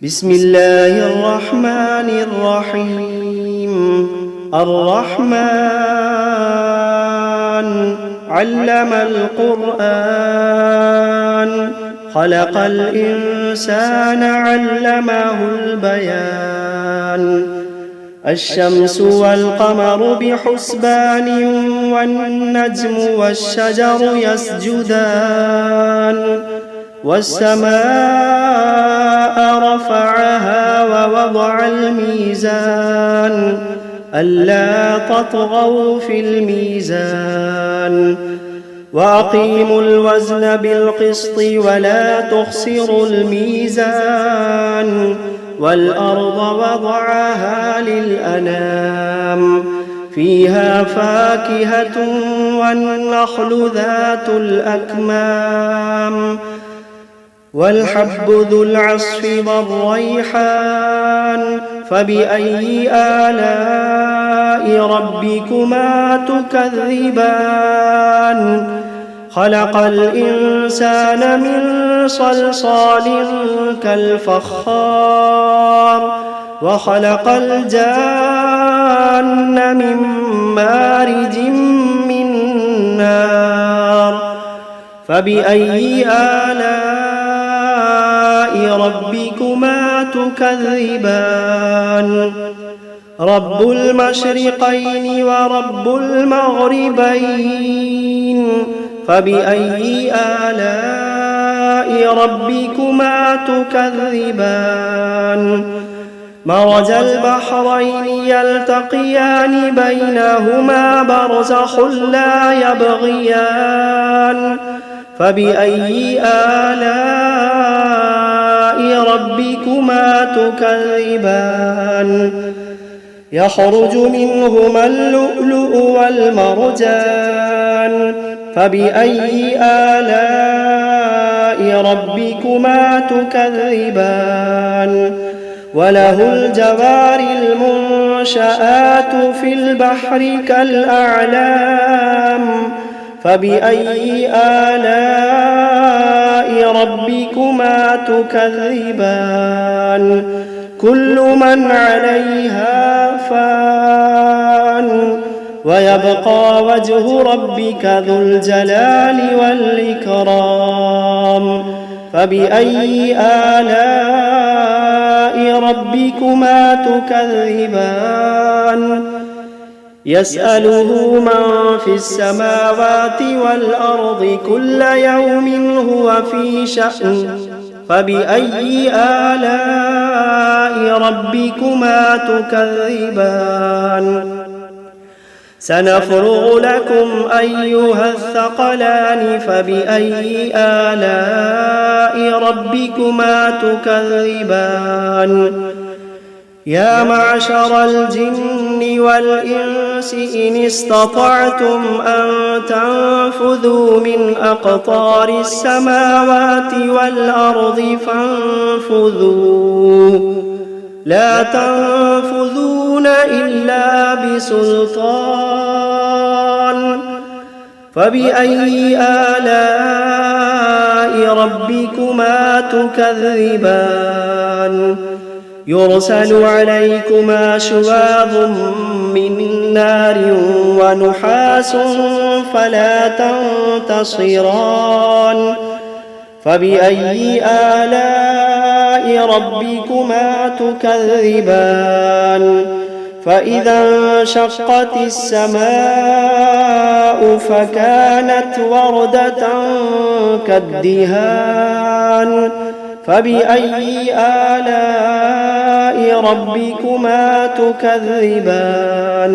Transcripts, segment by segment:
بسم الله الرحمن الرحيم. الرحمن علم القرآن، خلق الإنسان علمه البيان. الشمس والقمر بحسبان، والنجم والشجر يسجدان. والسماء رفعها ووضع الميزان، ألا تطغوا في الميزان. وأقيموا الوزن بالقسط ولا تخسروا الميزان. والأرض وضعها للأنام، فيها فاكهة والنخل ذات الأكمام. والحب ذو العصف والريحان، فبأي آلاء ربكما تكذبان. خلق الإنسان من صلصال كالفخار، وخلق الجان من مارج من نار. فبأي آلاء ربكما تكذبان. رب المشرقين ورب المغربين، فبأي آلاء ربكما تكذبان. مرج البحرين يلتقيان، بينهما برزخ لا يبغيان. فبأي آلاء ربكما تكذبان. يخرج منهما اللؤلؤ والمرجان، فبأي آلاء ربكما تكذبان. وله الجوار المنشآت في البحر كالأعلام، فبأي آلاء ربكما تكذبان. كل من عليها فان، ويبقى وجه ربك ذو الجلال والإكرام. فبأي آلاء ربكما تكذبان. يسأله من في السماوات والأرض كل يوم هو في شأن. فبأي آلاء ربكما تكذبان. سنفرغ لكم أيها الثقلان، فبأي آلاء ربكما تكذبان. يا معشر الجن والإنس إن استطعتم أن تنفذوا من أقطار السماوات والأرض فانفذوا، لا تنفذون إلا بسلطان. فبأي آلاء ربكما تكذبان. يرسل عليكما شواظ من نار ونحاس فلا تنتصران. فبأي آلاء ربكما تكذبان. فإذا انشقت السماء فكانت وردة كالدهان. فبأي آلاء ربكما تكذبان.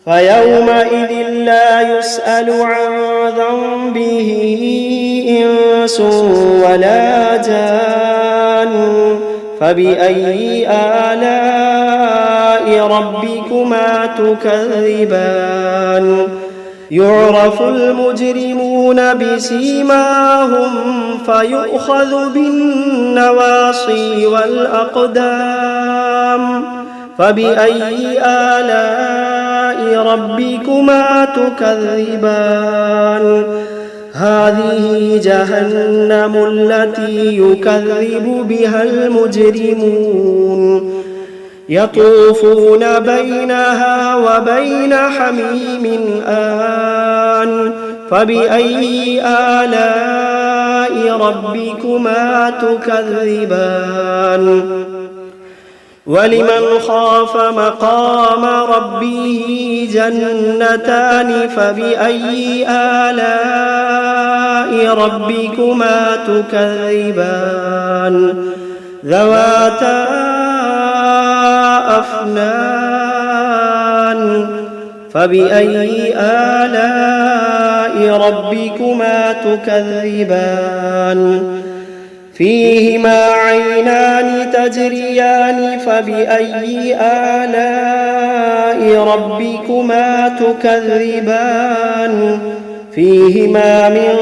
فيومئذ لا يسأل عن ذنبه إنس ولا جان. فبأي آلاء ربكما تكذبان. يعرف المجرمون بسيماهم فيؤخذ بالنواصي والأقدام. فبأي آلاء ربكما تكذبان. هذه جهنم التي يكذب بها المجرمون يطوفون بينها وبين حميم آن فبأي آلاء ربكما تكذبان ولمن خاف مقام ربه جنتان فبأي آلاء ربكما تكذبان ذواتا أفنان فبأي آلاء ربكما تكذبان فيهما عينان تجريان فبأي آلاء ربكما تكذبان فيهما من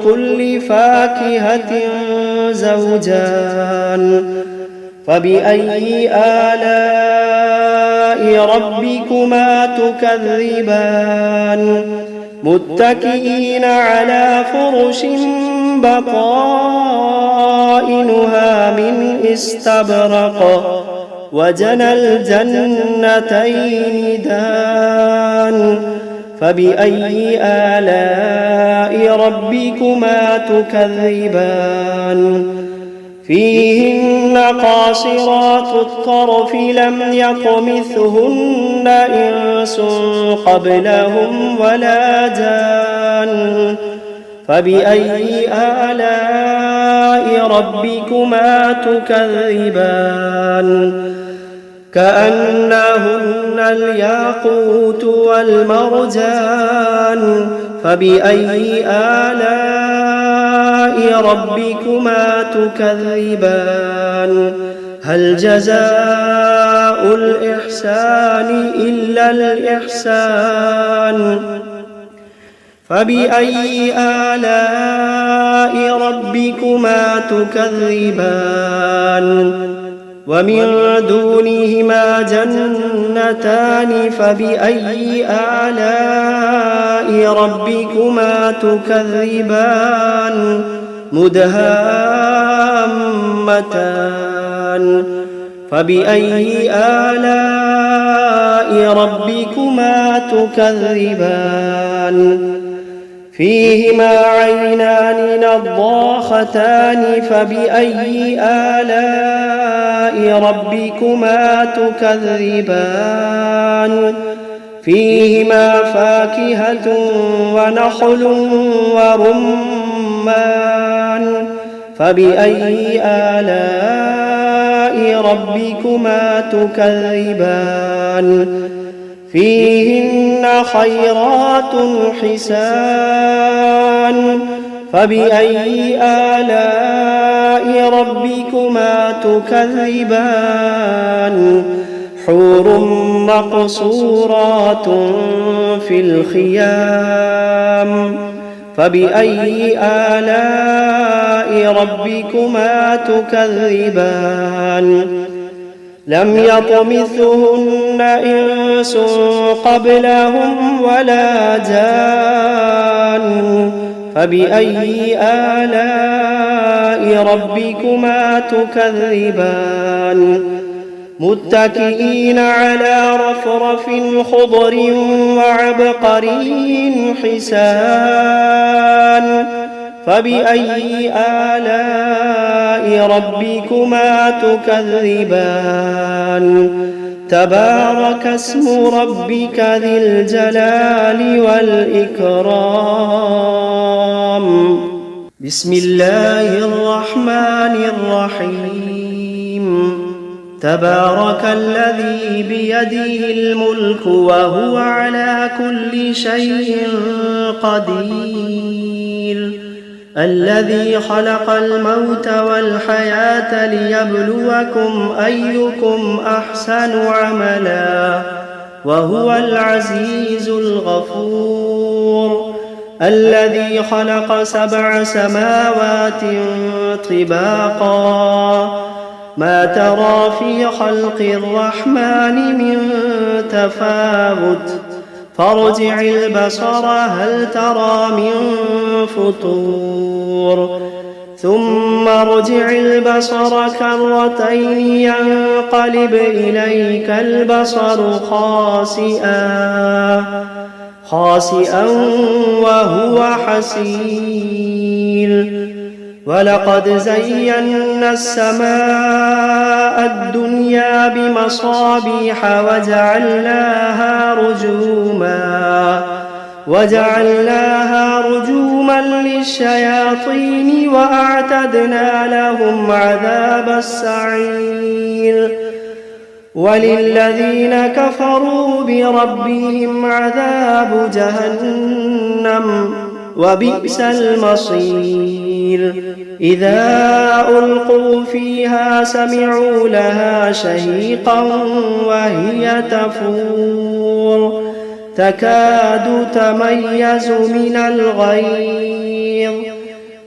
كل فاكهة زوجان فبأي آلاء ربكما تكذبان متكئين على فرش بطائنها من استبرق وجنى الجنتين دان فبأي آلاء ربكما تكذبان فيهن قاصرات الطرف لم يطمثهن إنس قبلهم ولا جان فبأي آلاء ربكما تكذبان كأنهن الياقوت والمرجان فبأي آلاء ربكما تكذبان هل جزاء الإحسان إلا الإحسان فبأي آلاء ربكما تكذبان ومن دونهما جنتان فبأي آلاء ربكما تكذبان مدهامتان فبأي آلاء ربكما تكذبان فيهما عينان نضاختان فبأي آلاء ربكما تكذبان فيهما فاكهة ونخل ورمان فبأي آلاء ربكما تكذبان فيهن خيرات حسان فبأي آلاء ربكما تكذبان حور مقصورات في الخيام فبأي آلاء ربكما تكذبان لم يطمثهن إنس قبلهم ولا جان فبأي آلاء ربكما تكذبان متكئين على رفرف خضر وعبقري حسان فبأي آلاء ربكما تكذبان تبارك اسم ربك ذي الجلال والإكرام بسم الله الرحمن الرحيم تبارك الذي بيده الملك وهو على كل شيء قدير الذي خلق الموت والحياة ليبلوكم أيكم أحسن عملا وهو العزيز الغفور الذي خلق 7 سماوات طباقا ما ترى في خلق الرحمن من تفاوت فارجع البصر هل ترى من فطور ثم ارجع البصر كرتين ينقلب إليك البصر خاسئا وهو حسير ولقد زينا السماء الدنيا بمصابيح وجعلناها رجوما للشياطين وأعتدنا لهم عذاب السعير وللذين كفروا بربهم عذاب جهنم وبئس المصير إذا ألقوا فيها سمعوا لها شهيقا وهي تفور تكاد تميز من الغيظ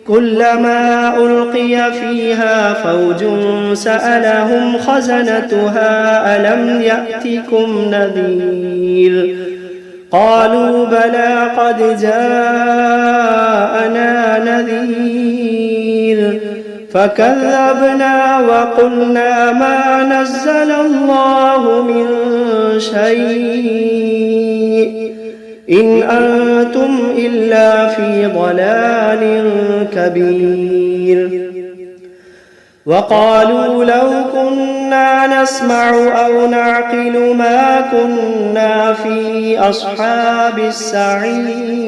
كلما ألقي فيها فوج سألهم خزنتها ألم يأتكم نذير قالوا بلى قد جاءنا نذير فكذبنا وقلنا ما نزل الله من شيء إن أنتم إلا في ضلال كبير وقالوا لو كنا نسمع أو نعقل ما كنا في أصحاب السعير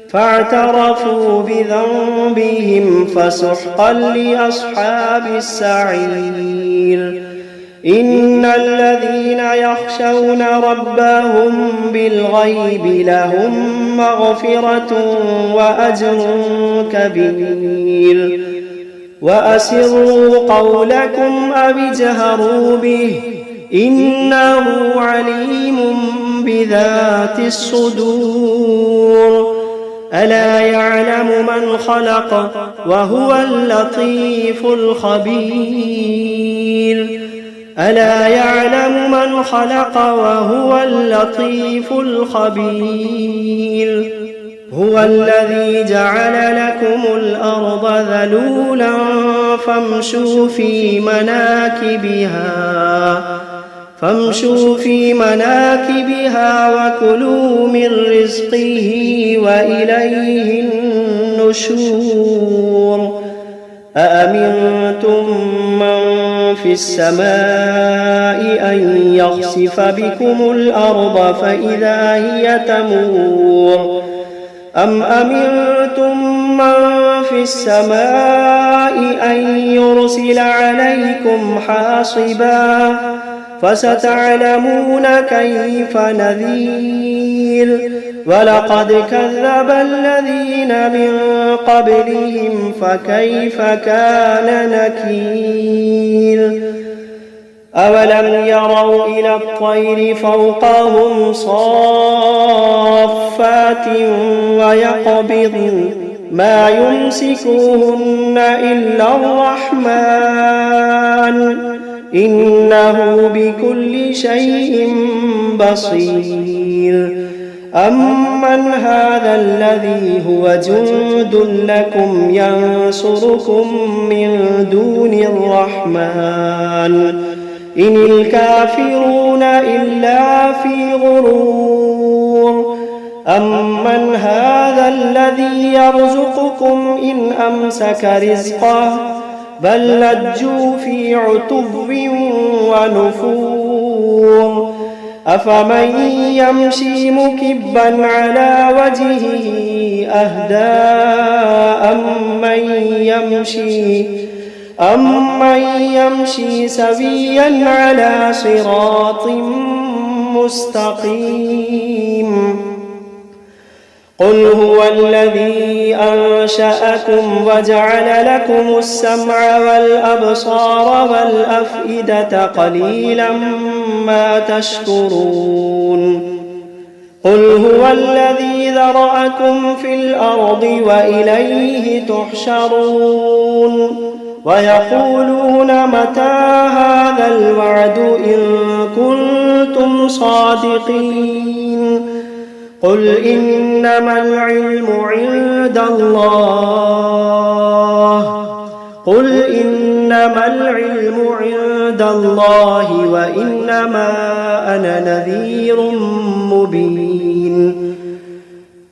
فاعترفوا بذنبهم فسحقا لأصحاب السعير إن الذين يخشون ربهم بالغيب لهم مغفرة وأجر كبير وأسروا قولكم أو اجهروا به إنه عليم بذات الصدور ألا يعلم من خلق وهو اللطيف الخبير ألا يعلم من خلق وهو اللطيف الخبير هو الذي جعل لكم الأرض ذلولا فامشوا في مناكبها وكلوا من رزقه وإليه النشور أأمنتم من في السماء أن يخسف بكم الأرض فإذا هي تمور أم أمنتم من في السماء أن يرسل عليكم حاصبا فستعلمون كيف نذير ولقد كذب الذين من قبلهم فكيف كان نكير أولم يروا إلى الطير فوقهم صافات ويقبضن ما يمسكوهن إلا الرحمن إنه بكل شيء بصير أمن هذا الذي هو جند لكم ينصركم من دون الرحمن إن الكافرون إلا في غرور أمن هذا الذي يرزقكم إن أمسك رزقه بل لجوا في عتو ونفور أفمن يمشي مكبا على وجهه أهدى أمن يمشي سويا على صراط مستقيم قل هو الذي أنشأكم وجعل لكم السمع والأبصار والأفئدة قليلا ما تشكرون قل هو الذي ذرأكم في الأرض وإليه تحشرون ويقولون متى هذا الوعد إن كنتم كنتم صادقين قل إنما العلم عند الله وإنما أنا نذير مبين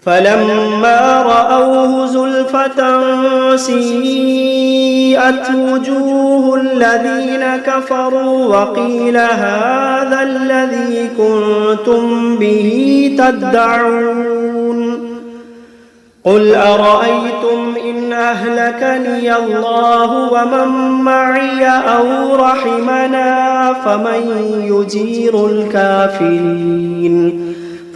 فلما رأوه زلفة سيئت وجوه الذين كفروا وقيل هذا الذي كنتم به تدعون قل أرأيتم إن أهلكني الله ومن معي أو رحمنا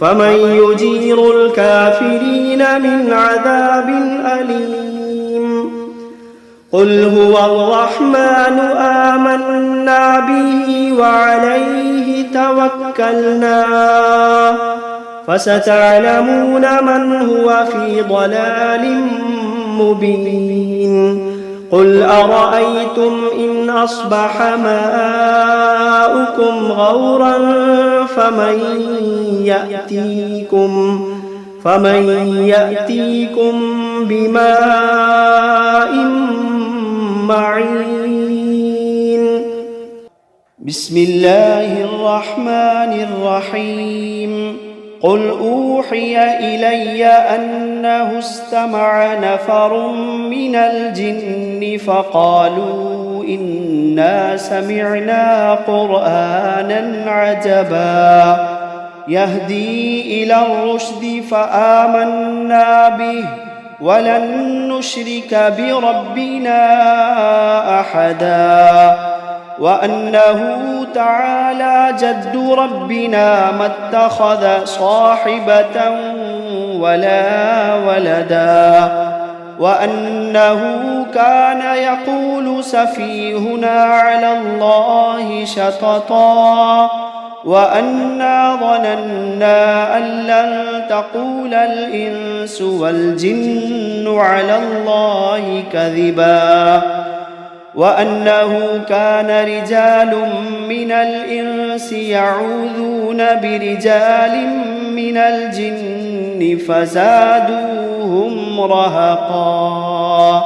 فمن يجير الكافرين من عذاب أليم قل هو الرحمن آمنا به وعليه توكلنا فستعلمون من هو في ضلال مبين قل أرأيتم إن أصبح ماؤكم غورا فمن يأتيكم بماء معين بسم الله الرحمن الرحيم قل أوحي إلي أنه استمع نفر من الجن فقالوا إنا سمعنا قرآنا عجبا يهدي إلى الرشد فآمنا به ولن نشرك بربنا أحدا وأنه تعالى جد ربنا ما اتخذ صاحبة ولا ولدا وأنه كان يقول سفيهنا على الله شططا وأنا ظننا أن لن تقول الإنس والجن على الله كذبا وأنه كان رجال من الإنس يعوذون برجال من الجن فزادوهم رهقا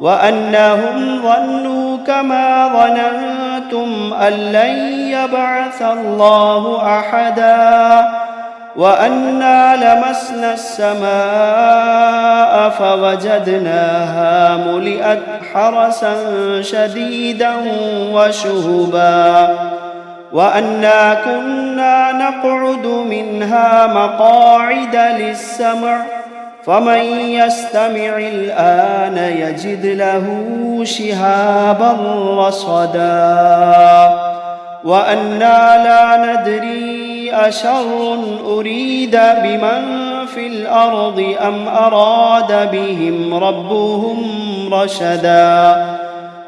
وأنهم ظنوا كما ظننتم أن لن يبعث الله أحدا وأنا لمسنا السماء فوجدناها ملئت حرسا شديدا وشهبا وأنا كنا نقعد منها مقاعد للسمع فمن يستمع الآن يجد له شهابا رصدا وأنا لا ندري أشر أريد بمن في الأرض أم أراد بهم ربهم رشدا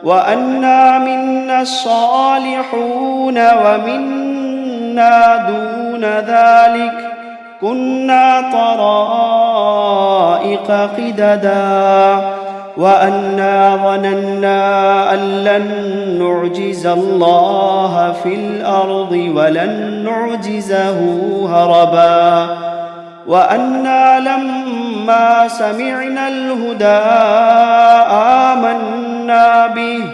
وأنا منا الصالحون ومنا دون ذلك كنا طرائق قددا وأنا ظننا أن لن نعجز الله في الأرض ولن نعجزه هربا وأنا لما سمعنا الهدى آمنا به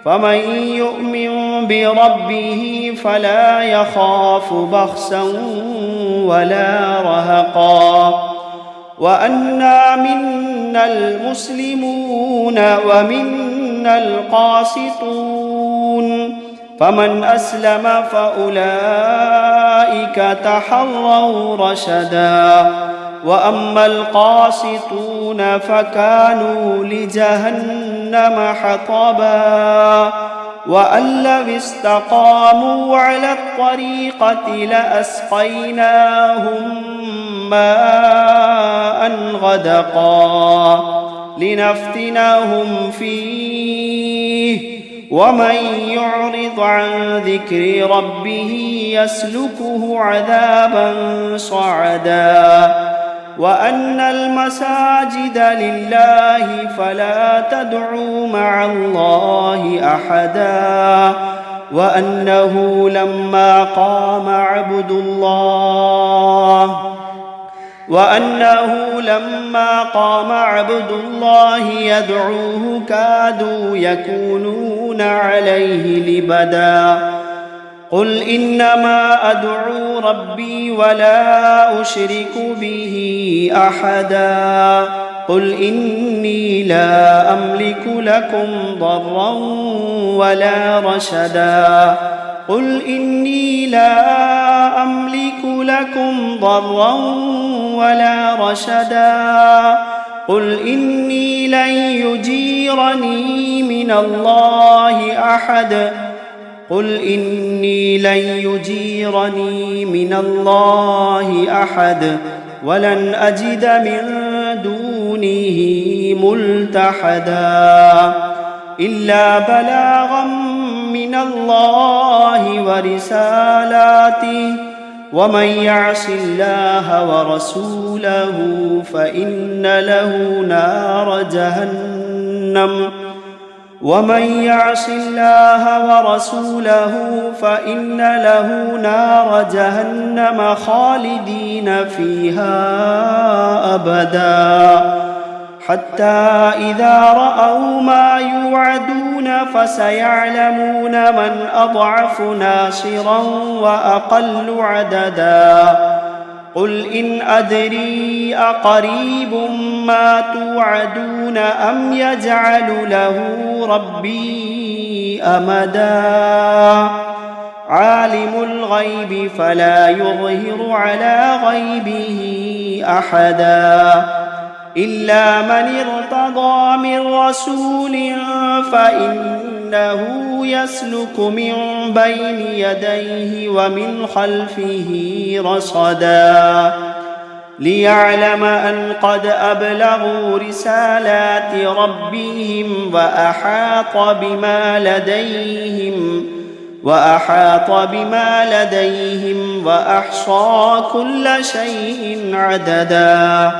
فمن يؤمن بربه فلا يخاف بخسا ولا رهقا وأنا منا المسلمون ومنا القاسطون فمن أسلم فأولئك تحروا رشدا وأما القاسطون فكانوا لجهنم حطبا وأن لو استقاموا على الطريقة لأسقيناهم ماء غدقا لنفتنهم فيه ومن يعرض عن ذكر ربه يسلكه عذابا صعدا وأن المساجد لله فلا تدعوا مع الله أحدا وأنه لما قام عبد الله يدعوه كادوا يكونون عليه لبدا. قل إنما أدعو ربي ولا أشرك به أحدا. قل إني لا أملك لكم ضرا ولا رشدا. قل إني لا أملك لكم ضرا ولا رشدا. قل إني لن يجيرني من الله أحد. قل إني لن يجيرني من الله أحد ولن أجد من دونه ملتحدا إلا بلاغا من الله ورسالاته ومن يعص الله ورسوله فإن له نار جهنم خالدين فيها أبدا حتى إذا رأوا ما يوعدون فسيعلمون من أضعف ناصرا وأقل عددا. قل إن أدري أقريب ما توعدون أم يجعل له ربي أمدا. عالم الغيب فلا يظهر على غيبه أحدا إلا من ارتضى من رسول فإنه يسلك من بين يديه ومن خلفه رصدا ليعلم أن قد أبلغوا رسالات ربهم وأحاط بما لديهم وأحصى كل شيء عددا.